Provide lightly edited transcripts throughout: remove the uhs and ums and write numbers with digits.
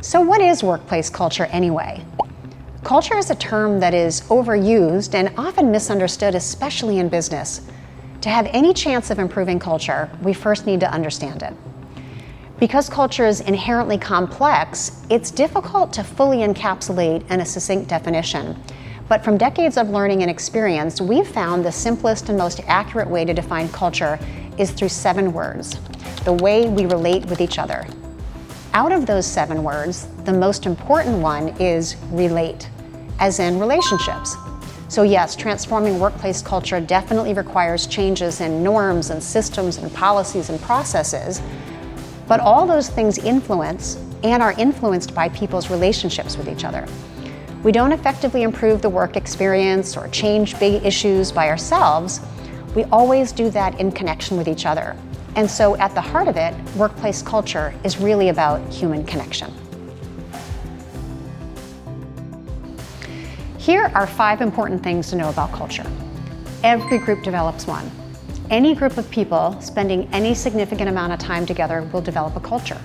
So what is workplace culture anyway? Culture is a term that is overused and often misunderstood, especially in business. To have any chance of improving culture, we first need to understand it. Because culture is inherently complex, it's difficult to fully encapsulate in a succinct definition. But from decades of learning and experience, we've found the simplest and most accurate way to define culture is through 7 words: the way we relate with each other. Out of those 7 words, the most important one is relate, as in relationships. So yes, transforming workplace culture definitely requires changes in norms and systems and policies and processes, but all those things influence and are influenced by people's relationships with each other. We don't effectively improve the work experience or change big issues by ourselves. We always do that in connection with each other. And so at the heart of it, workplace culture is really about human connection. Here are 5 important things to know about culture. Every group develops one. Any group of people spending any significant amount of time together will develop a culture.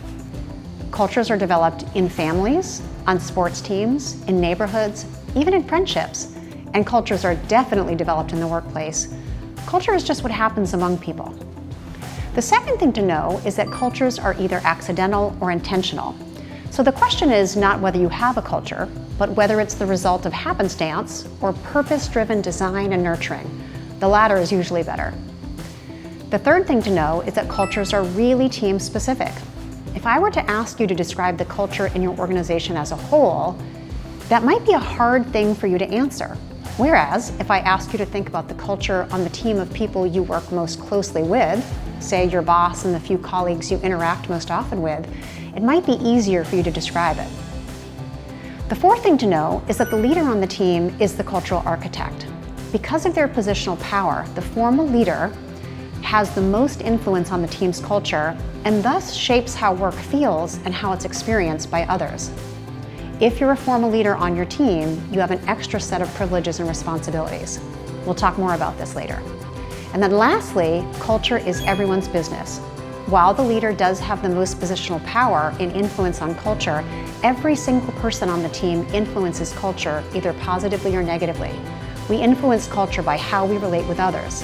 Cultures are developed in families, on sports teams, in neighborhoods, even in friendships. And cultures are definitely developed in the workplace. Culture is just what happens among people. The second thing to know is that cultures are either accidental or intentional. So the question is not whether you have a culture, but whether it's the result of happenstance or purpose-driven design and nurturing. The latter is usually better. The third thing to know is that cultures are really team-specific. If I were to ask you to describe the culture in your organization as a whole, that might be a hard thing for you to answer. Whereas, if I ask you to think about the culture on the team of people you work most closely with, say your boss and the few colleagues you interact most often with, it might be easier for you to describe it. The fourth thing to know is that the leader on the team is the cultural architect. Because of their positional power, the formal leader has the most influence on the team's culture and thus shapes how work feels and how it's experienced by others. If you're a formal leader on your team, you have an extra set of privileges and responsibilities. We'll talk more about this later. And then lastly, culture is everyone's business. While the leader does have the most positional power and influence on culture, every single person on the team influences culture either positively or negatively. We influence culture by how we relate with others.